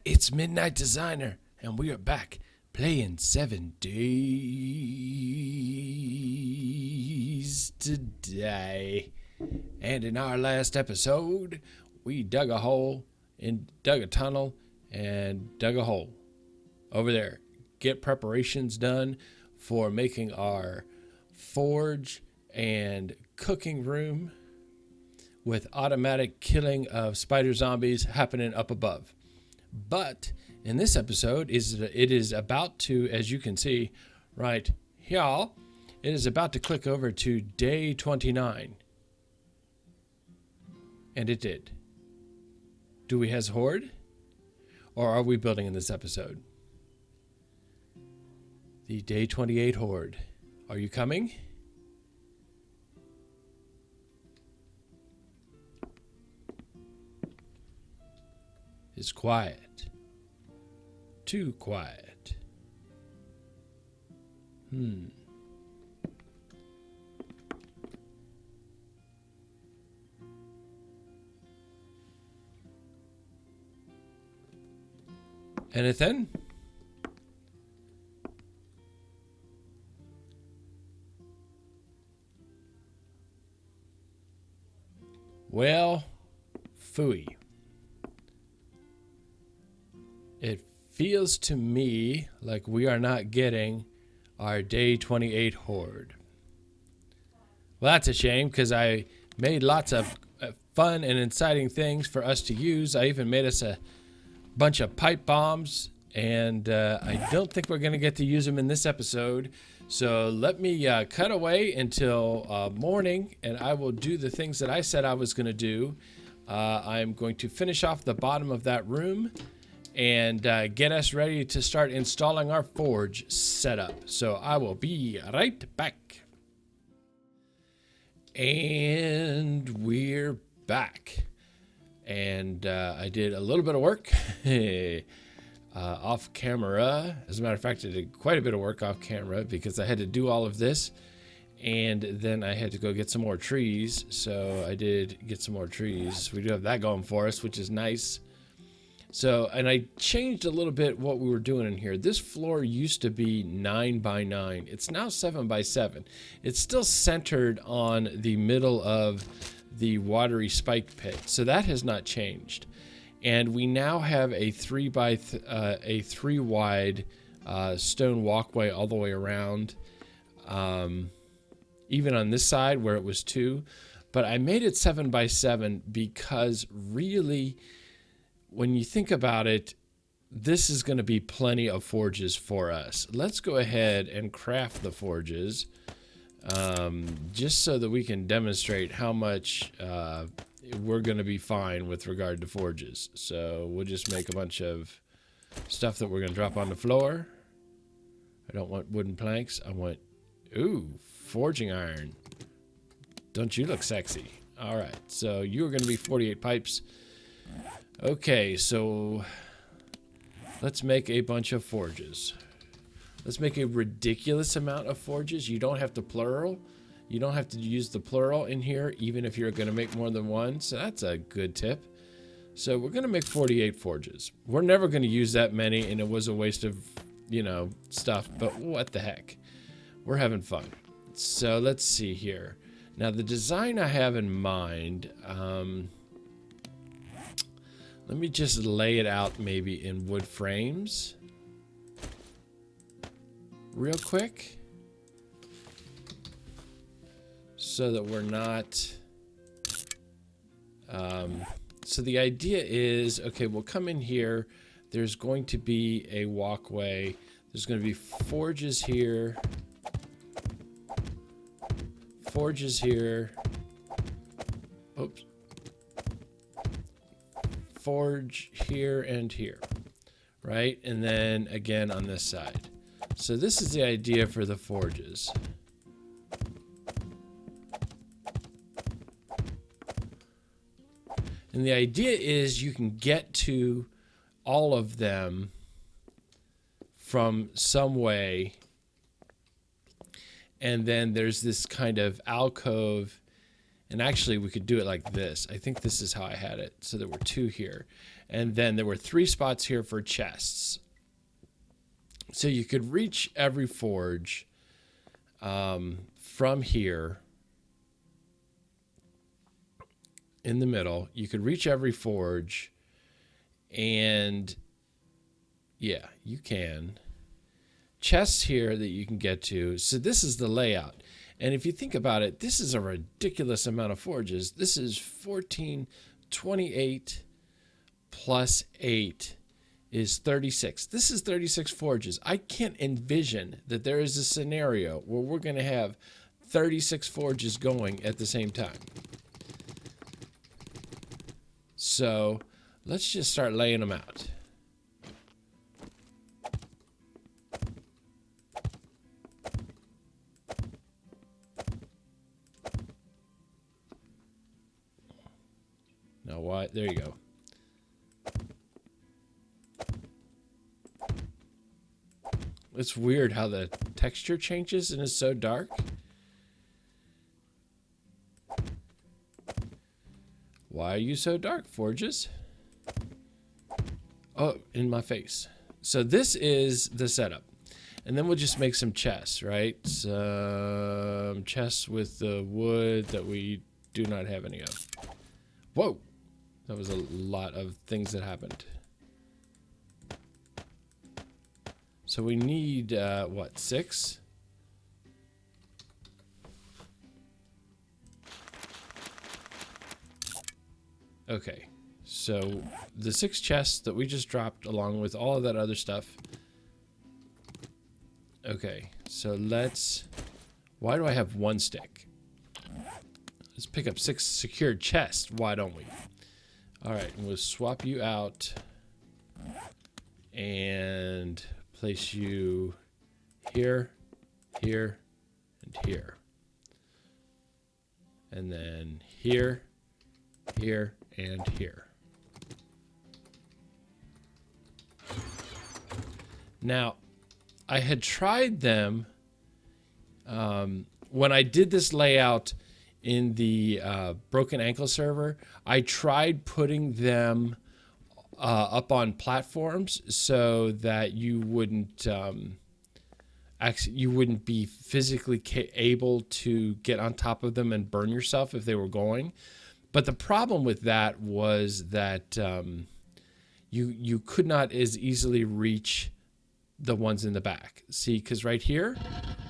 It's Midnight Designer, and we are back playing 7 Days today. And in our last episode, we dug a hole and dug a tunnel and dug a hole over there. Get preparations done for making our forge and cooking room with automatic killing of spider zombies happening up above. But in this episode, it is about to, as you can see right here, it is about to click over to day 29. And it did. Do we have horde? Or are we building in this episode? The day 28 horde. Are you coming? It's quiet. Too quiet. And then? Well, phooey. It feels to me like we are not getting our day 28 horde. Well, that's a shame because I made lots of fun and exciting things for us to use. I even made us a bunch of pipe bombs, and I don't think we're going to get to use them in this episode. So let me cut away until morning, and I will do the things that I said I was going to do. I'm going to finish off the bottom of that room and get us ready to start installing our forge setup. So I will be right back. And we're back. And I did a little bit of work off camera. As a matter of fact, I did quite a bit of work off camera because I had to do all of this. And then I had to go get some more trees. So I did get some more trees. We do have that going for us, which is nice. So, and I changed a little bit what we were doing in here. This floor used to be 9 by 9. It's now 7 by 7. It's still centered on the middle of the watery spike pit. So that has not changed. And we now have a 3 wide stone walkway all the way around. Even on this side where it was 2. But I made it 7 by 7 because really, when you think about it, this is going to be plenty of forges for us. Let's go ahead and craft the forges just so that we can demonstrate how much we're going to be fine with regard to forges. So we'll just make a bunch of stuff that we're going to drop on the floor. I don't want wooden planks. I want, ooh, forging iron. Don't you look sexy? All right, so you are going to be 48 pipes. Okay, so let's make a bunch of forges. Let's make a ridiculous amount of forges. You don't have to plural. You don't have to use the plural in here, even if you're going to make more than one. So that's a good tip. So we're going to make 48 forges. We're never going to use that many, and it was a waste of, stuff. But what the heck? We're having fun. So let's see here. Now, the design I have in mind... let me just lay it out maybe in wood frames real quick so that we're not so the idea is, okay, we'll come in here. There's going to be a walkway. There's going to be forges here, oops, forge here and here, right? And then again on this side. So this is the idea for the forges. And the idea is you can get to all of them from some way. And then there's this kind of alcove And actually, we could do it like this. I think this is how I had it. So there were 2 here. And then there were 3 spots here for chests. So you could reach every forge from here in the middle. You could reach every forge. And yeah, you can. Chests here that you can get to. So this is the layout. And if you think about it, this is a ridiculous amount of forges. This is 14, 28 plus 8 is 36. This is 36 forges. I can't envision that there is a scenario where we're going to have 36 forges going at the same time. So let's just start laying them out. Now what? There you go. It's weird how the texture changes and is so dark. Why are you so dark, forges? Oh, in my face. So this is the setup. And then we'll just make some chests, right? Some chests with the wood that we do not have any of. Whoa! That was a lot of things that happened. So we need, what, 6? Okay, so the 6 chests that we just dropped along with all of that other stuff. Okay, so let's... Why do I have 1 stick? Let's pick up 6 secured chests. Why don't we? Alright, and we'll swap you out. And place you here, here, and here. And then here, here, and here. Now, I had tried them when I did this layout in the Broken Ankle server. I tried putting them up on platforms so that you wouldn't be physically able to get on top of them and burn yourself if they were going. But the problem with that was that you could not as easily reach the ones in the back. See, because right here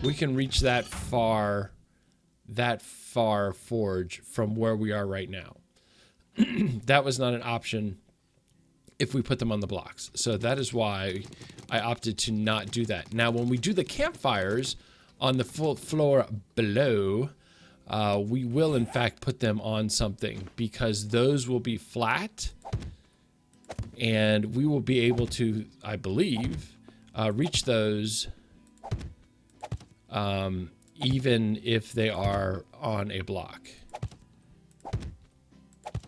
we can reach that far forge from where we are right now. That was not an option if we put them on the blocks. So that is why I opted to not do that. Now, when we do the campfires on the full floor below, we will in fact put them on something, because those will be flat and we will be able to, I believe, reach those even if they are on a block.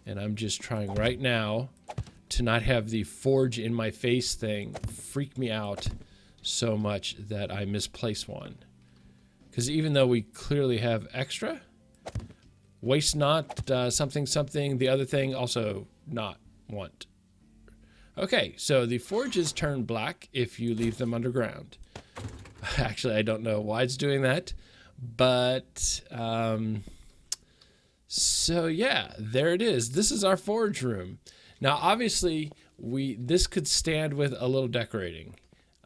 And I'm just trying right now to not have the forge in my face thing freak me out so much that I misplace one. Because even though we clearly have extra, waste not something, the other thing also not want. Okay, so the forges turn black if you leave them underground. Actually, I don't know why it's doing that, but so yeah, there it is. This is our forge room. Now, obviously, this could stand with a little decorating.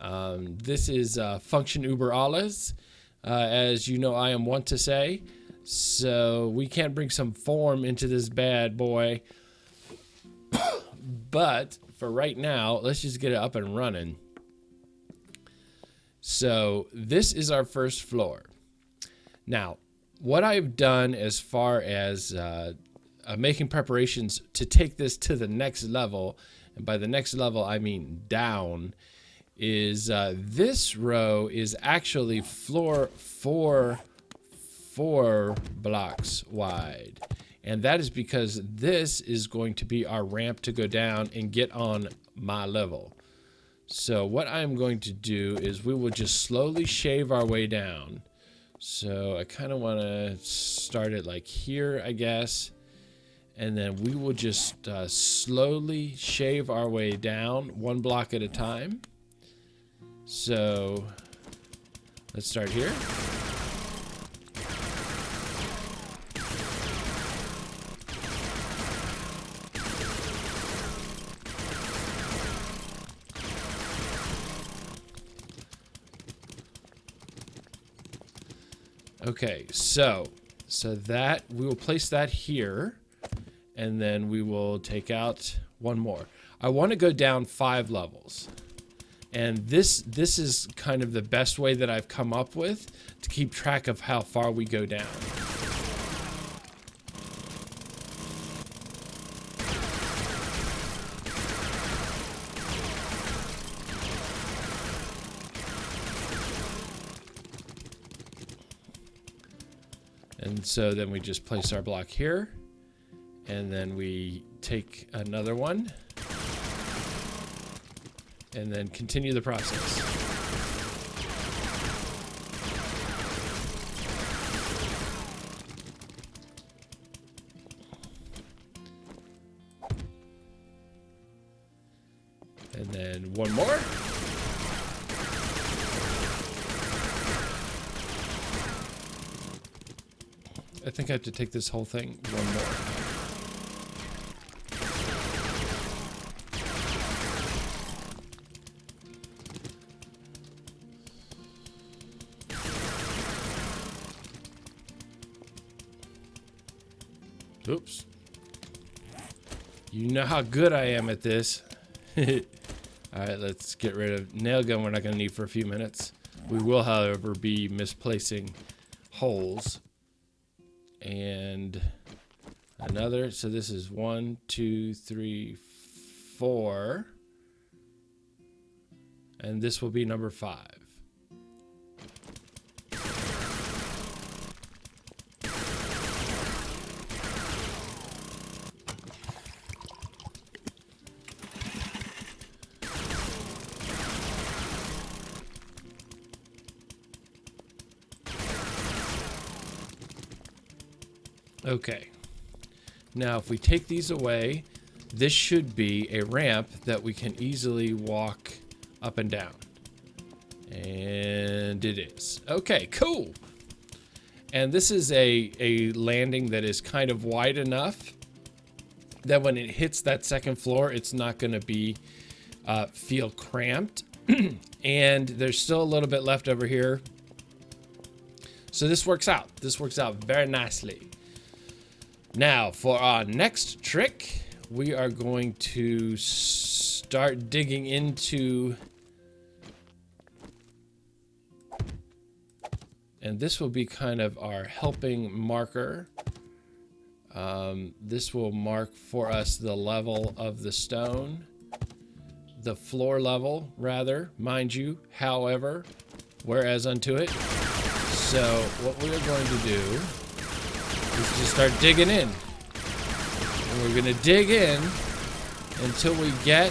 This is function über alles, as you know I am wont to say. So we can't bring some form into this bad boy. But for right now, let's just get it up and running. So this is our first floor. Now, what I've done as far as making preparations to take this to the next level, and by the next level I mean down, is this row is actually floor 4 blocks wide. And that is because this is going to be our ramp to go down and get on my level. So what I'm going to do is we will just slowly shave our way down. So I kind of want to start it like here, I guess. And then we will just slowly shave our way down 1 block at a time. So let's start here. Okay, so that we will place that here, and then we will take out 1 more. I want to go down 5 levels, and this is kind of the best way that I've come up with to keep track of how far we go down. And so then we just place our block here, and then we take another one, and then continue the process. And then 1 more. I think I have to take this whole thing 1 more. Oops. You know how good I am at this. Alright, let's get rid of nail gun we're not going to need for a few minutes. We will, however, be misplacing holes. And another, so this is 1, 2, 3, 4. And this will be number 5. Okay, now if we take these away, this should be a ramp that we can easily walk up and down. And it is. Okay, cool. And this is a landing that is kind of wide enough that when it hits that second floor, it's not going to be feel cramped. And there's still a little bit left over here. So this works out. This works out very nicely. Now, for our next trick, we are going to start digging into, and this will be kind of our helping marker. This will mark for us the level of the stone, the floor level, rather, mind you, however, whereas unto it. So what we are going to do is just start digging in. And we're going to dig in until we get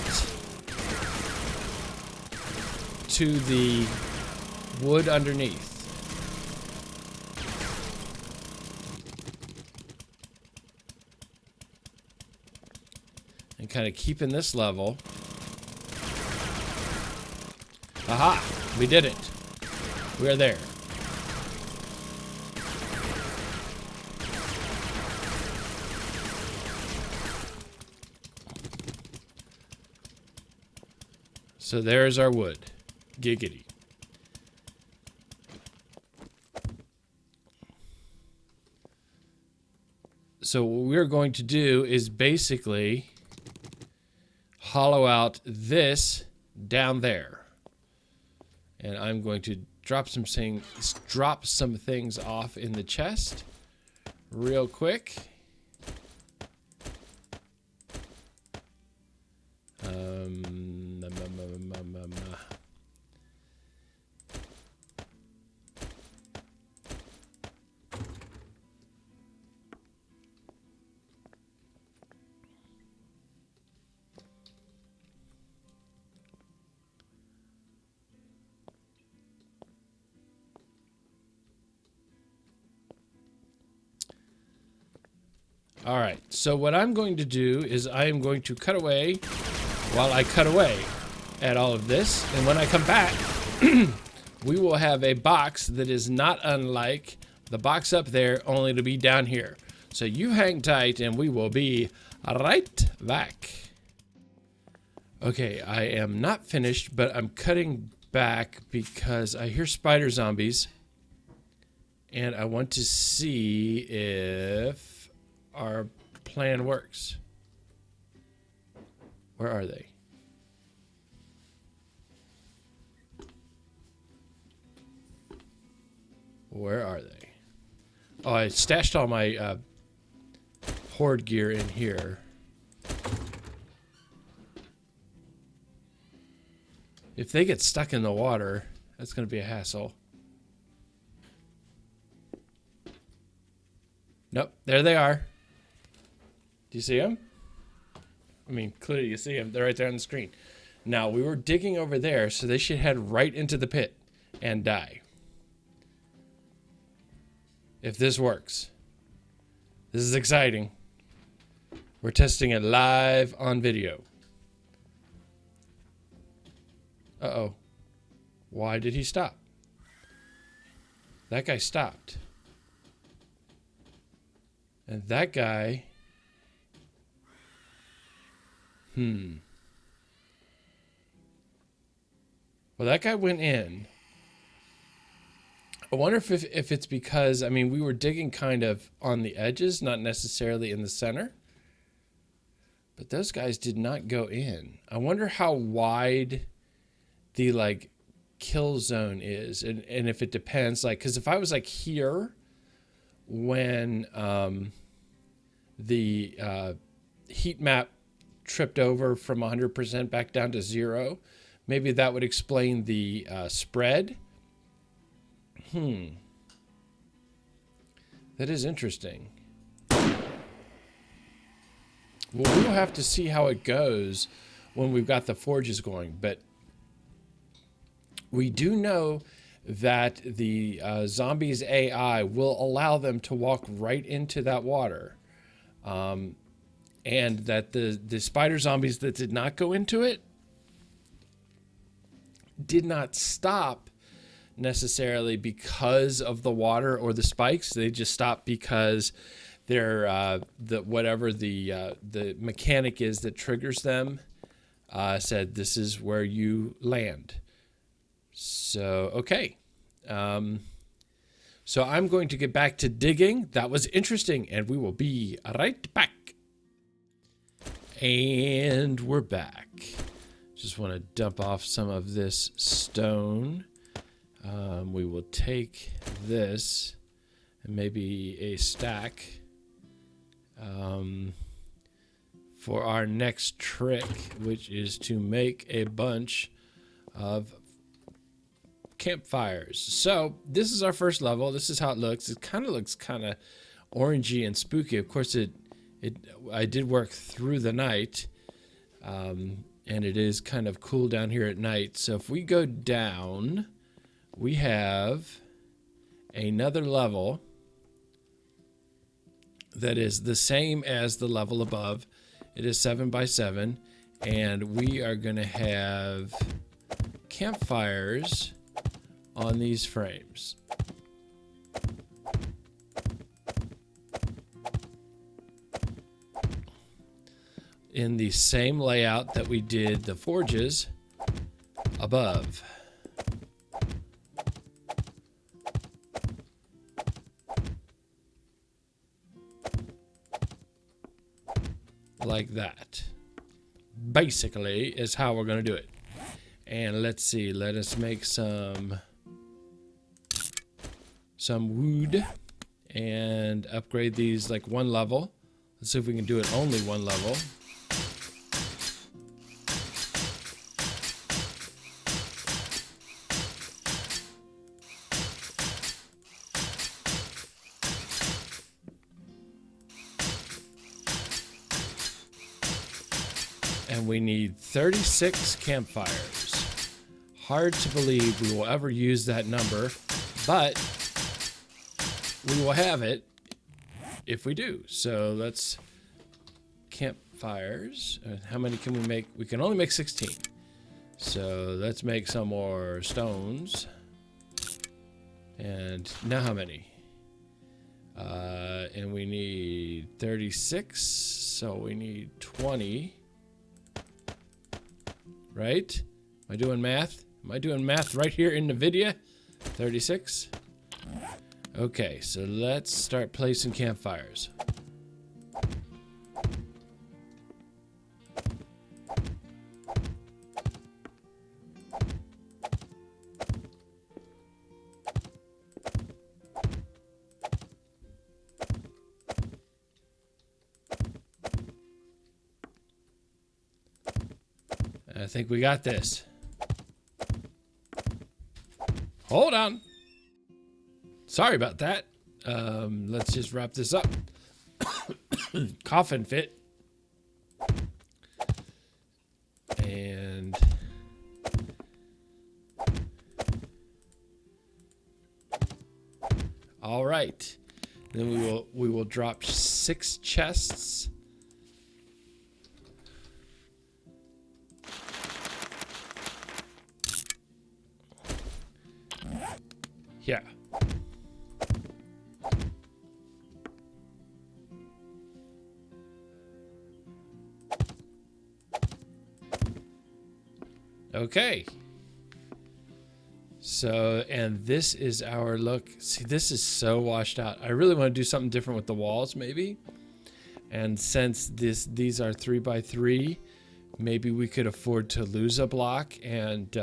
to the wood underneath. And kind of keeping this level. Aha! We did it. We are there. So there's our wood. Giggity. So what we're going to do is basically hollow out this down there. And I'm going to drop some things off in the chest real quick. All right, so what I'm going to do is I am going to cut away while I cut away at all of this. And when I come back, we will have a box that is not unlike the box up there, only to be down here. So you hang tight and we will be right back. Okay, I am not finished, but I'm cutting back because I hear spider zombies. And I want to see if our plan works. Where are they? Where are they? Oh, I stashed all my horde gear in here. If they get stuck in the water, that's going to be a hassle. Nope, there they are. Do you see them? I mean, clearly you see them. They're right there on the screen. Now, we were digging over there, so they should head right into the pit and die. If this works. This is exciting. We're testing it live on video. Uh-oh. Why did he stop? That guy stopped. And that guy... Well, that guy went in. I wonder if it's because, I mean, we were digging kind of on the edges, not necessarily in the center. But those guys did not go in. I wonder how wide the, like, kill zone is. And if it depends, like, because if I was, like, here when the heat map tripped over from 100% back down to 0, maybe that would explain the spread. That is interesting. Well, we'll have to see how it goes when we've got the forges going, but we do know that the zombies AI will allow them to walk right into that water. And that the spider zombies that did not go into it did not stop necessarily because of the water or the spikes. They just stopped because they're whatever the mechanic is that triggers them said this is where you land. So okay. So I'm going to get back to digging. That was interesting, and we will be right back. And we're back. Just want to dump off some of this stone. We will take this and maybe a stack for our next trick, which is to make a bunch of campfires. So this is our first level. This is how it looks. It kind of looks kind of orangey and spooky. Of course, I did work through the night, and it is kind of cool down here at night. So if we go down, we have another level that is the same as the level above. It is 7 by 7, and we are going to have campfires on these frames. In the same layout that we did the forges above. Like that. Basically is how we're going to do it. And let's see, let us make some wood and upgrade these like one level. Let's see if we can do it only one level. And we need 36 campfires. Hard to believe we will ever use that number, but we will have it if we do. So let's campfires. How many can we make? We can only make 16. So let's make some more stones. And now how many? And we need 36. So we need 20. Right? Am I doing math? Am I doing math right here in NVIDIA? 36. Okay, so let's start placing campfires. I think we got this. Hold on. Sorry about that. Let's just wrap this up. Coffin fit. And all right. Then we will drop 6 chests. Yeah. Okay. So, and this is our look. See, this is so washed out. I really want to do something different with the walls, maybe. And since these are 3x3, maybe we could afford to lose a block and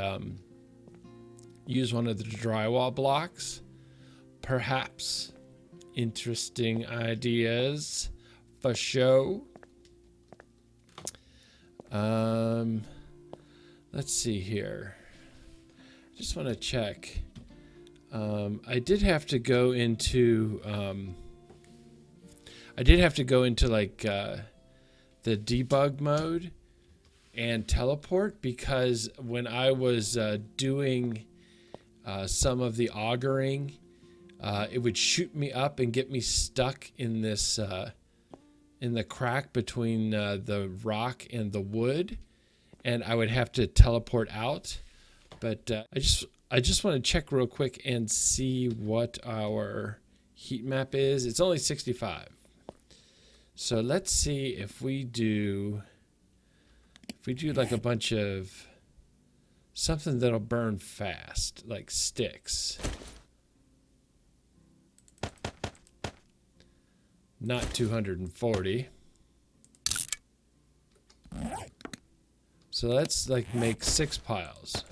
use one of the drywall blocks. Perhaps. Interesting ideas for show. Let's see here. Just want to check. I did have to go into like the debug mode and teleport, because when I was doing some of the augering, it would shoot me up and get me stuck in this in the crack between the rock and the wood, and I would have to teleport out. But I just want to check real quick and see what our heat map is. It's only 65. So let's see if we do like a bunch of something that'll burn fast, like sticks. Not 240. So let's like make 6 piles.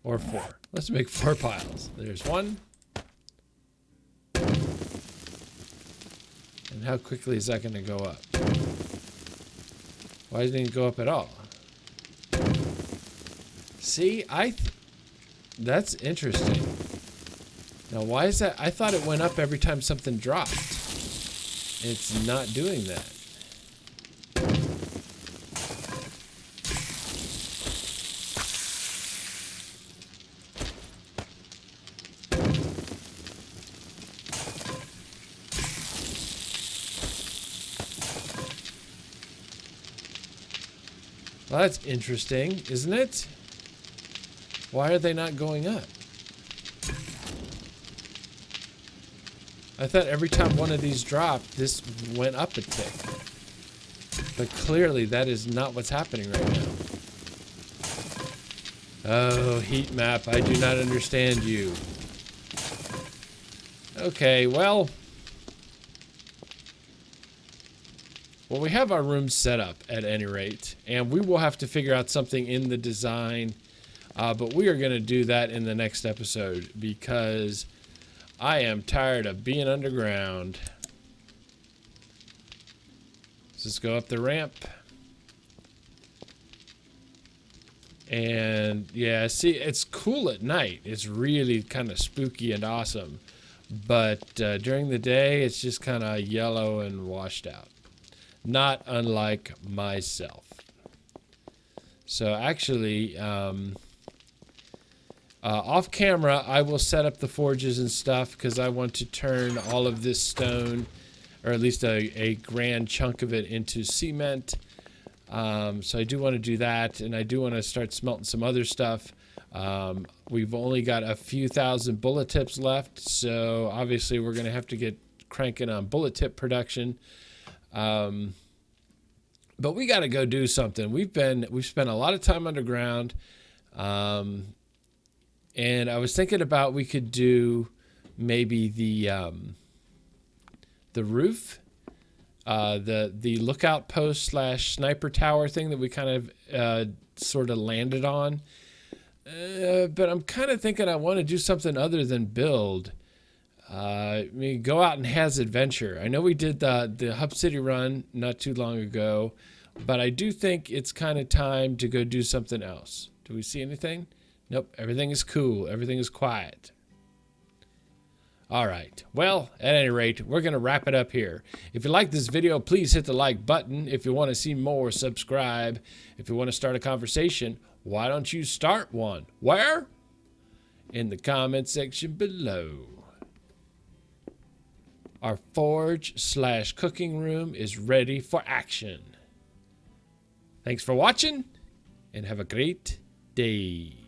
Or 4. Let's make 4 piles. There's 1. And how quickly is that going to go up? Why didn't it go up at all? See, that's interesting. Now, why is that? I thought it went up every time something dropped. It's not doing that. Well, that's interesting, isn't it? Why are they not going up? I thought every time one of these dropped, this went up a tick. But clearly that is not what's happening right now. Oh, heat map, I do not understand you. Okay, well, we have our room set up at any rate, and we will have to figure out something in the design, but we are going to do that in the next episode because I am tired of being underground. Let's just go up the ramp. And yeah, see, it's cool at night. It's really kind of spooky and awesome. But during the day, it's just kind of yellow and washed out. Not unlike myself. So actually, Off camera, I will set up the forges and stuff because I want to turn all of this stone, or at least a grand chunk of it, into cement. So I do want to do that, and I do want to start smelting some other stuff. We've only got a few thousand bullet tips left, so obviously we're going to have to get cranking on bullet tip production. But we got to go do something. We've spent a lot of time underground, and I was thinking about we could do maybe the roof, the lookout post / sniper tower thing that we kind of sort of landed on. But I'm kind of thinking I want to do something other than build. I mean, go out and has adventure. I know we did the Hub City run not too long ago, but I do think it's kind of time to go do something else. Do we see anything? Nope. Everything is cool. Everything is quiet. All right. Well, at any rate, we're going to wrap it up here. If you like this video, please hit the like button. If you want to see more, subscribe. If you want to start a conversation, why don't you start one? Where? In the comment section below. Our forge / cooking room is ready for action. Thanks for watching, and have a great day.